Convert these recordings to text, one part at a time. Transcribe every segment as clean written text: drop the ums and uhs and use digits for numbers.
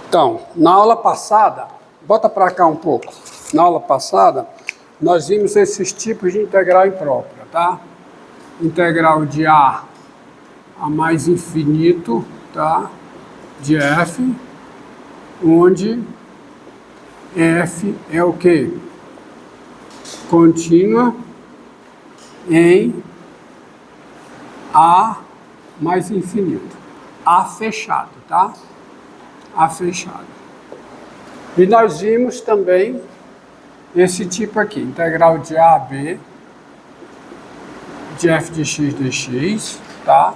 Então, na aula passada, bota para cá um pouco. Na aula passada, nós vimos esses tipos de integral imprópria, tá? Integral de A mais infinito, tá? De f, onde f é o quê? Contínua em A mais infinito. A fechado, tá? A fechado. E nós vimos também esse tipo aqui, integral de A a B de f de x dx, tá?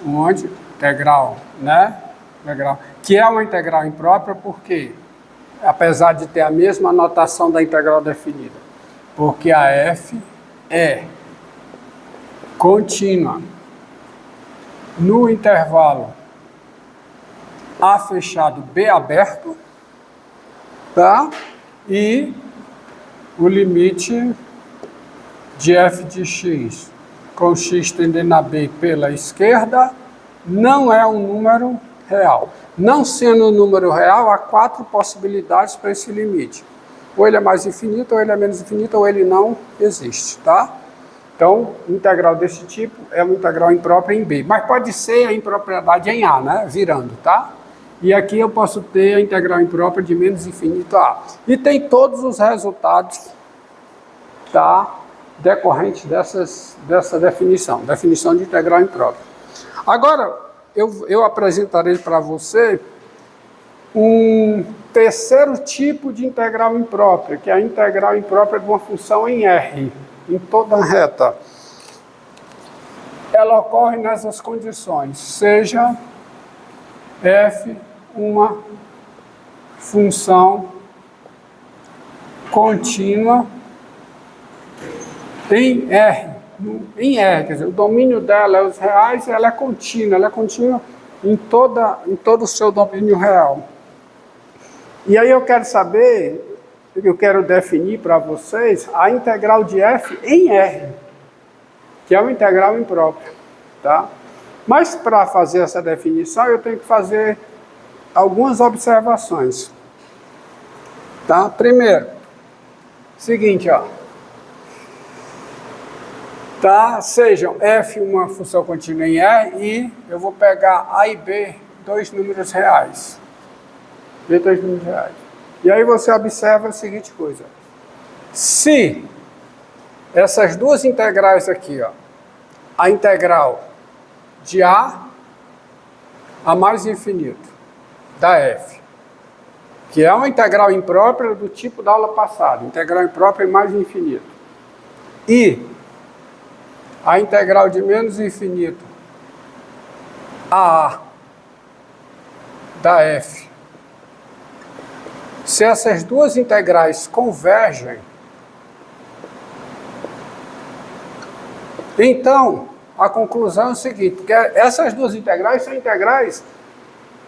Onde integral, né? Integral, que é uma integral imprópria porque, apesar de ter a mesma notação da integral definida, porque a f é contínua no intervalo A fechado, B aberto, tá? E o limite de f de x com x tendendo a B pela esquerda não é um número real. Não sendo um número real, há 4 possibilidades para esse limite. Ou ele é mais infinito, ou ele é menos infinito, ou ele não existe, tá? Então, integral desse tipo é uma integral imprópria em B. Mas pode ser a impropriedade em A, né? Virando, tá? E aqui eu posso ter a integral imprópria de menos infinito a A. E tem todos os resultados, tá? Decorrentes dessa definição de integral imprópria. Agora, eu apresentarei para você um terceiro tipo de integral imprópria, que é a integral imprópria de uma função em R, em toda reta. Ela ocorre nessas condições, seja f uma função contínua em R, quer dizer, o domínio dela é os reais, ela é contínua em todo o seu domínio real. E aí eu quero definir para vocês a integral de f em R, que é uma integral imprópria, tá? Mas para fazer essa definição eu tenho que fazer algumas observações, tá? Primeiro, seguinte, ó. Tá? Sejam f uma função contínua em R e eu vou pegar A e B, dois números reais. E aí você observa a seguinte coisa. Se essas duas integrais aqui, ó, a integral de A mais infinito da f, que é uma integral imprópria do tipo da aula passada, integral imprópria em mais infinito, e a integral de menos infinito a da f, se essas duas integrais convergem, então a conclusão é o seguinte, que essas duas integrais são integrais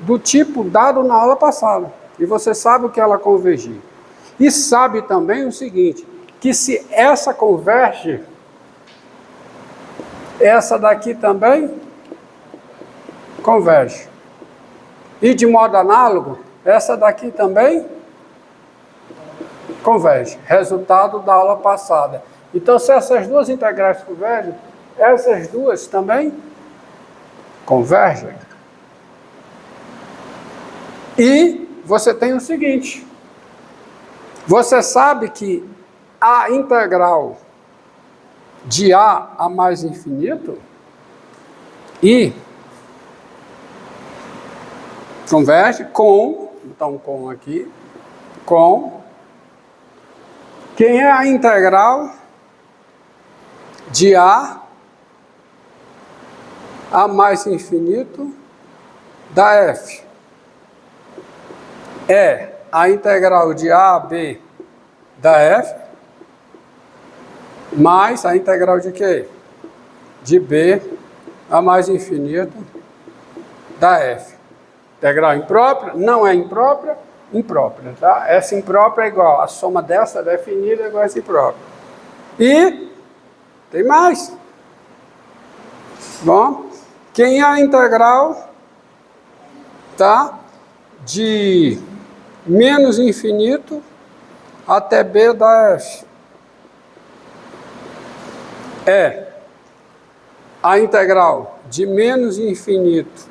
do tipo dado na aula passada, e você sabe o que ela convergir. E sabe também o seguinte, que se essa converge, essa daqui também converge. E de modo análogo, essa daqui também converge. Resultado da aula passada. Então, se essas duas integrais convergem, essas duas também convergem. E você tem o seguinte. Você sabe que a integral de A mais infinito e converge com, então com aqui, com quem é a integral de A mais infinito da f. É a integral de A a B da f mais a integral de quê? De B a mais infinito da f. Integral imprópria, não é imprópria, imprópria, tá? Essa imprópria é igual, a soma dessa definida é igual a essa imprópria. E tem mais. Bom, quem é a integral, tá? de menos infinito até B da F é a integral de menos infinito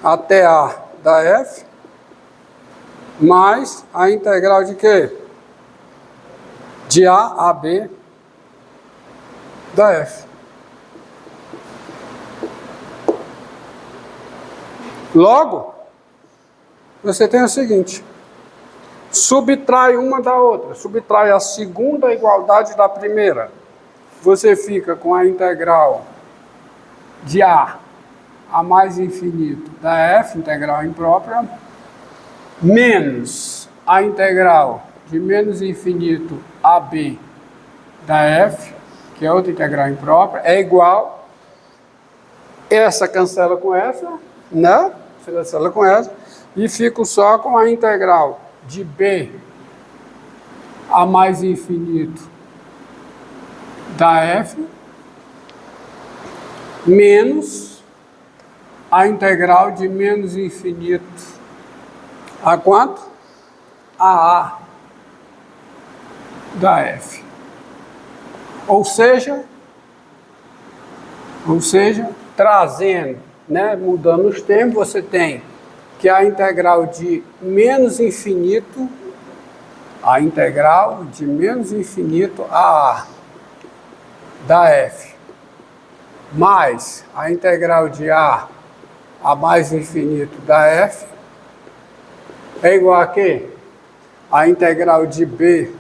até A da F mais a integral de quê? De A a B da F. Logo, você tem o seguinte, subtrai uma da outra, subtrai a segunda igualdade da primeira. Você fica com a integral de A mais infinito da F, integral imprópria, menos a integral de menos infinito a B da F, que é outra integral imprópria, é igual, essa cancela com essa, né? Você cancela com essa, e fico só com a integral de B a mais infinito da F, menos a integral de menos infinito a quanto? A da F. Ou seja, trazendo, né, mudando os termos, você tem que a integral de menos infinito, a integral de menos infinito a da F, mais a integral de A mais infinito da F, é igual a quê? A integral de B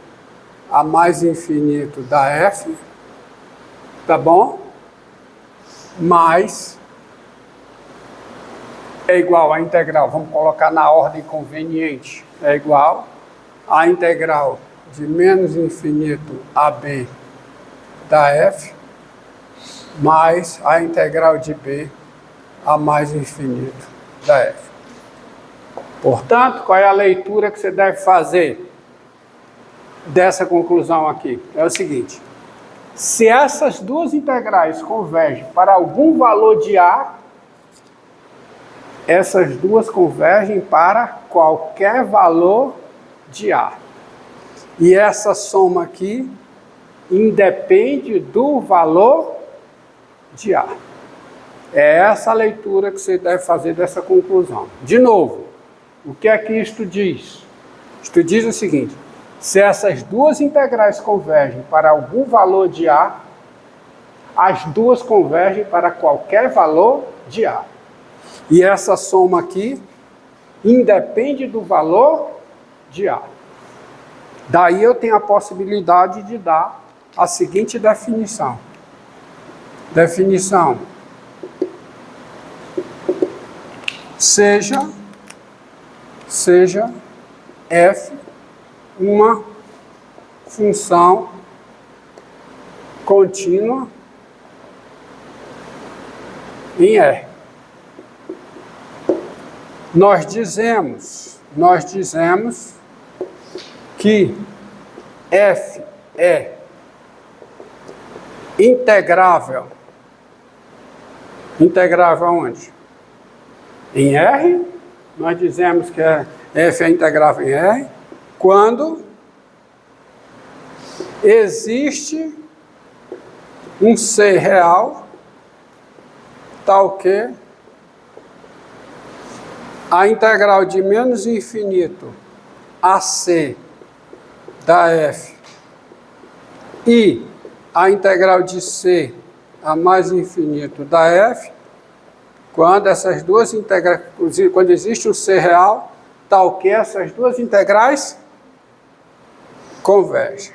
a mais infinito da F, tá bom? Mais é igual a integral, vamos colocar na ordem conveniente, é igual a integral de menos infinito a B da F, mais a integral de B a mais infinito da F. Portanto, qual é a leitura que você deve fazer dessa conclusão aqui? É o seguinte, se essas duas integrais convergem para algum valor de A, essas duas convergem para qualquer valor de A. E essa soma aqui independe do valor de A. É essa a leitura que você deve fazer dessa conclusão. De novo, o que é que isto diz? Isto diz o seguinte, se essas duas integrais convergem para algum valor de A, as duas convergem para qualquer valor de A. E essa soma aqui independe do valor de A. Daí eu tenho a possibilidade de dar a seguinte definição. Definição. Seja f uma função contínua em R. Nós dizemos que f é integrável. Integrável aonde? Em R. Nós dizemos que f é integrável em R quando existe um C real tal que a integral de menos infinito a C da F e a integral de C a mais infinito da F, quando essas duas integrais, quando existe um C real, tal que essas duas integrais convergem.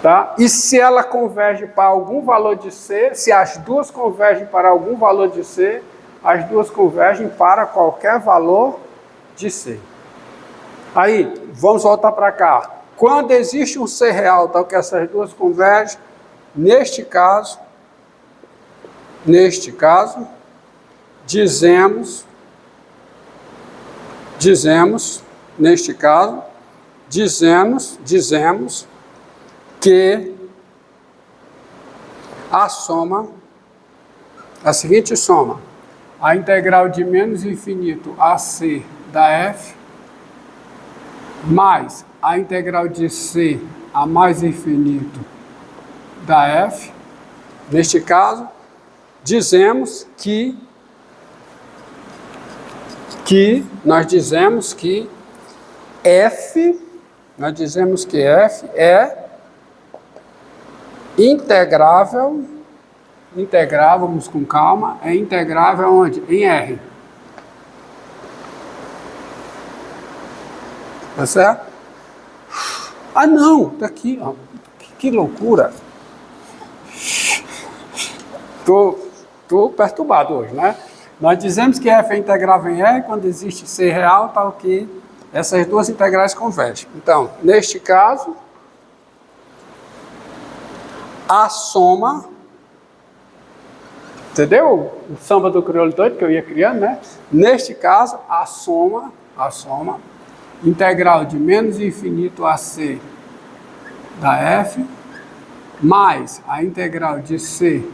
Tá? E se ela converge para algum valor de C, se as duas convergem para algum valor de C, as duas convergem para qualquer valor de C. Aí, vamos voltar para cá. Quando existe um C real, tal que essas duas convergem, neste caso, dizemos que a seguinte soma, a integral de menos infinito a c da f, mais a integral de c a mais infinito da f. Neste caso, dizemos que f é integrável, vamos com calma, é integrável onde? Em R. Tá certo? Ah, não, tá aqui, ó. Que loucura. Tô perturbado hoje, né? Nós dizemos que f é integrável em R quando existe C real, tal que essas duas integrais convergem. Então, neste caso, a soma, entendeu? O samba do crioulo doido que eu ia criando, né? Neste caso, a soma, integral de menos infinito a C da f, mais a integral de C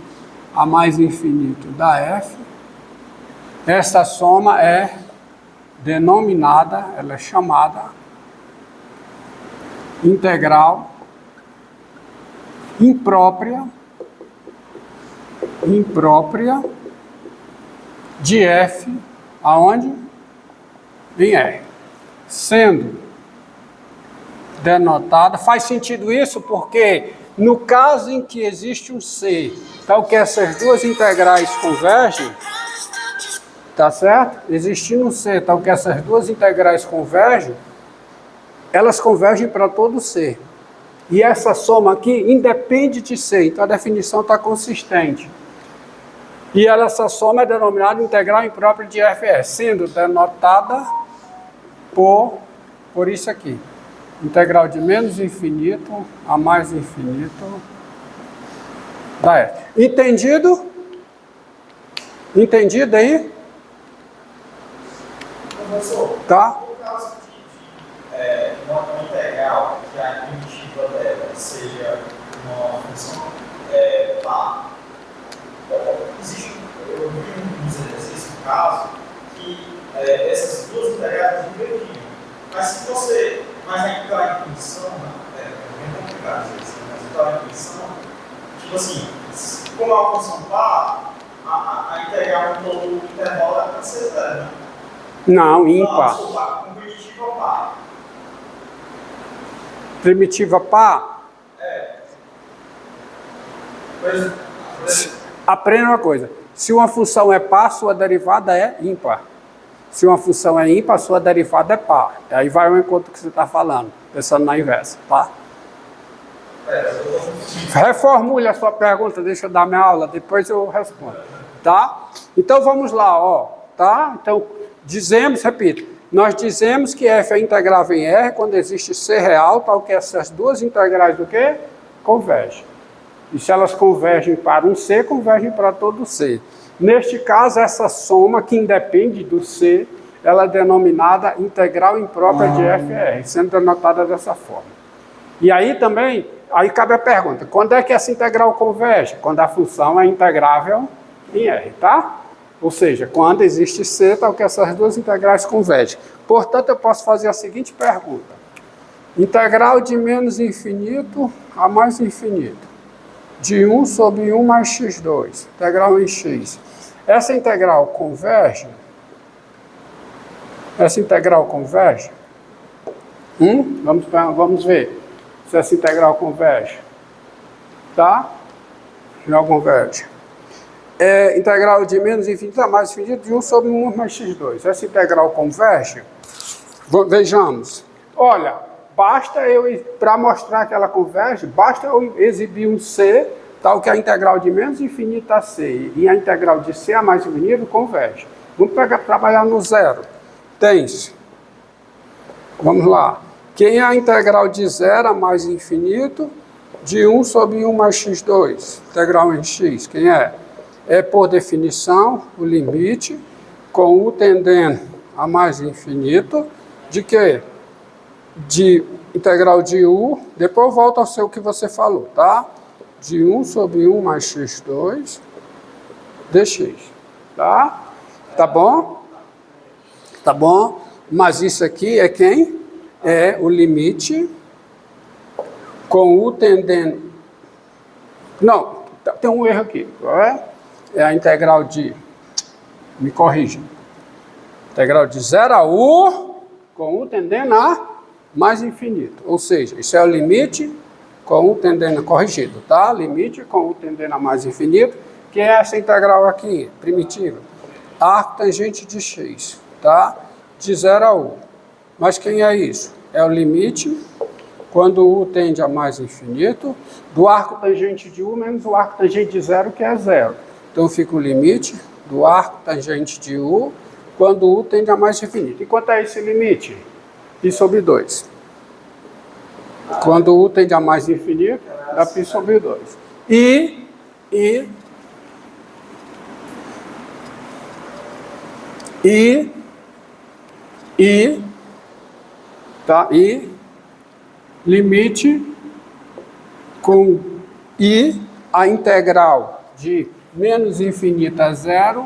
a mais infinito da f, essa soma é denominada, ela é chamada integral imprópria de f aonde? Em R. Sendo denotada, faz sentido isso porque no caso em que existe um C, tal que essas duas integrais convergem, tá certo? Existindo um C, tal que essas duas integrais convergem, elas convergem para todo C. E essa soma aqui independe de C, então a definição está consistente. E essa soma é denominada integral imprópria de FE, sendo denotada por isso aqui. Integral de menos infinito a mais infinito da F. Entendido? Entendido aí? Professor, tá? No caso de uma integral que a primitiva dela seja uma função par, existe um exercício, no caso, que essas duas integrais divergiam. Mas se você... Mas a intuição, é bem complicado isso, mas a intuição, tipo assim, como é uma função par, a integral no todo do intervalo é para ser zero, né? Não, ímpar. Com primitiva par. Primitiva par? Aprenda uma coisa. Se uma função é par, sua derivada é ímpar. Se uma função é ímpar, sua derivada é par. Aí vai ao encontro que você está falando, pensando na inversa, tá? Reformule a sua pergunta, deixa eu dar minha aula, depois eu respondo, tá? Então vamos lá, ó, tá? Então, repito, nós dizemos que f é integrável em R quando existe C real, tal que essas duas integrais do quê? Convergem. E se elas convergem para um C, convergem para todo C. Neste caso, essa soma que independe do C, ela é denominada integral imprópria de FR, sendo denotada dessa forma. E aí também, aí cabe a pergunta, quando é que essa integral converge? Quando a função é integrável em R, tá? Ou seja, quando existe C, tal que essas duas integrais convergem. Portanto, eu posso fazer a seguinte pergunta. Integral de menos infinito a mais infinito. De 1 sobre 1 mais x2. Integral em x. Essa integral converge? Essa integral converge? Vamos ver se essa integral converge. Tá? Já converge. Integral de menos infinito a mais infinito de 1 sobre 1 mais x2. Essa integral converge? Vejamos. Olha, basta eu, para mostrar que ela converge, basta eu exibir um C, tal que a integral de menos infinito a C e a integral de C a mais infinito converge. Vamos trabalhar no zero. Tem-se. Vamos lá. Quem é a integral de 0 a mais infinito de 1 sobre 1 mais x2? Integral em x. Quem é? É, por definição, o limite com u tendendo a mais infinito de quê? De integral de u, depois volta ao seu que você falou, tá? De 1 sobre 1 mais x2 dx, tá? Tá bom? Tá bom? Mas isso aqui é quem? É o limite com U tendendo... Não, tem um erro aqui. Qual é? É a integral de... Me corrija. Integral de 0 a U com U tendendo a mais infinito. Ou seja, isso é o limite com U tendendo a corrigido, tá? Limite com U tendendo a mais infinito, que é essa integral aqui, primitiva. Arco tangente de x, tá? De 0 a U. Mas quem é isso? É o limite, quando U tende a mais infinito, do arco tangente de U menos o arco tangente de 0, que é 0. Então fica o limite do arco tangente de U, quando U tende a mais infinito. E quanto é esse limite? Π sobre 2. Quando U tende a mais infinito, dá π sobre 2. Tá? E limite com I, a integral de menos infinito a 0,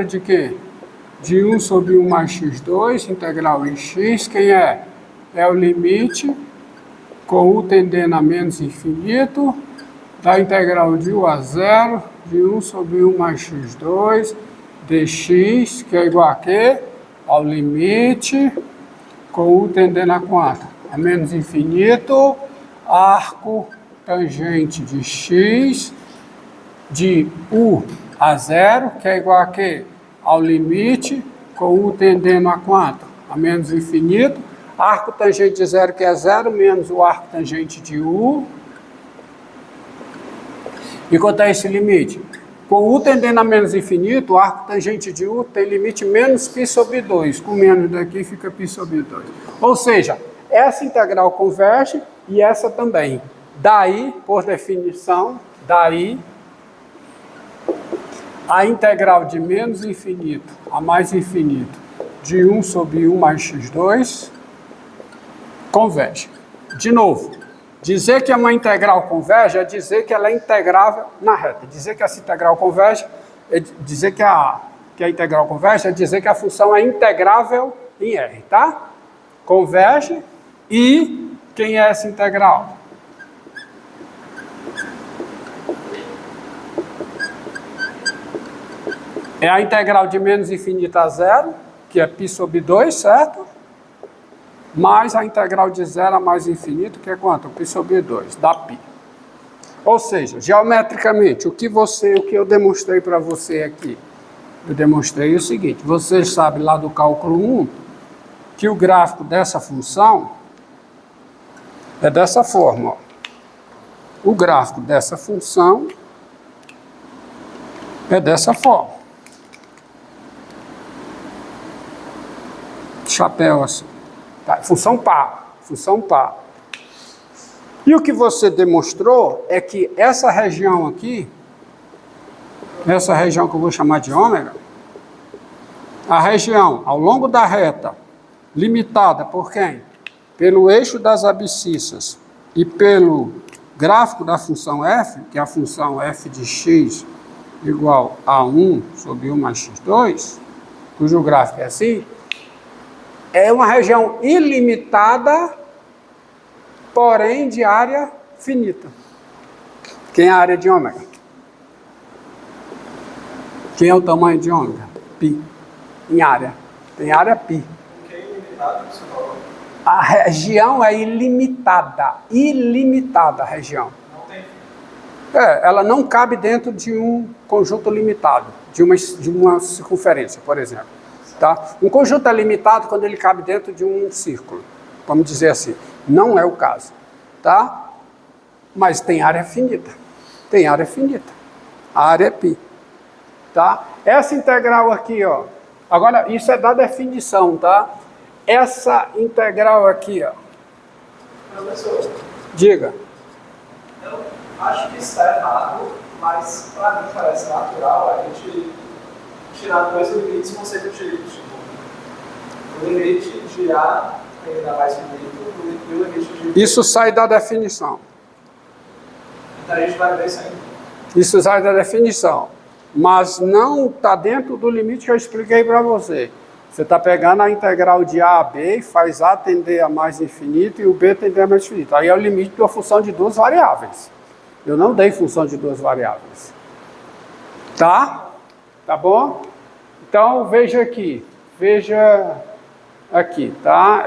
de quê? De 1 sobre 1 mais x2, integral em x, quem é? É o limite com U tendendo a menos infinito, da integral de U a 0, de 1 sobre 1 mais x2, dx, que é igual a quê? Ao limite com U tendendo a quanto? A menos infinito, arco tangente de x, de U a 0, que é igual a quê? Ao limite, com U tendendo a quanto? A menos infinito. Arco tangente de 0, que é 0, menos o arco tangente de U. E quanto é esse limite? Com U tendendo a menos infinito, o arco tangente de U tem limite menos π sobre 2. Com menos daqui fica π sobre 2. Ou seja, essa integral converge e essa também. Daí, por definição, a integral de menos infinito a mais infinito de 1 sobre 1 mais x2 converge. De novo, dizer que uma integral converge é dizer que ela é integrável na reta. Dizer que essa integral converge é dizer que a integral converge é dizer que a função é integrável em R, tá? Converge e quem é essa integral? É a integral de menos infinito a 0, que é π sobre 2, certo? Mais a integral de 0 a mais infinito, que é quanto? π sobre 2, dá π. Ou seja, geometricamente, o que eu demonstrei para você aqui? Eu demonstrei o seguinte, vocês sabem lá do cálculo 1, que o gráfico dessa função é dessa forma, ó. O gráfico dessa função é dessa forma. Chapéu assim. Tá, função par. E o que você demonstrou é que essa região aqui, essa região que eu vou chamar de ômega, a região ao longo da reta, limitada por quem? Pelo eixo das abscissas e pelo gráfico da função f, que é a função f de x igual a 1 sobre 1 mais x2, cujo gráfico é assim, é uma região ilimitada, porém de área finita. Quem é a área de ômega? Quem é o tamanho de ômega? Π. Em área. Tem área π. Porque é ilimitado, você falou. A região é ilimitada. Ilimitada a região. Não tem. Ela não cabe dentro de um conjunto limitado, de uma circunferência, por exemplo. Tá? Um conjunto é limitado quando ele cabe dentro de um círculo, vamos dizer assim. Não é o caso, tá? Mas tem área finita. Tem área finita. A área é π. Tá? Essa integral aqui, ó. Agora, isso é da definição, tá? Essa integral aqui, ó. Professor, Diga. eu acho que está errado, mas para mim parece natural a gente tirar dois limites consecutivos. O limite de A ainda mais finito e o limite de B. Isso sai da definição. Então a gente vai ver isso ainda. Isso sai da definição. mas não está dentro do limite que eu expliquei para você. Você está pegando a integral de A a B e faz A tender a mais infinito e o B tender a mais infinito. Aí é o limite de uma função de duas variáveis. Eu não dei função de duas variáveis. Tá? Tá bom? Então, veja aqui, tá?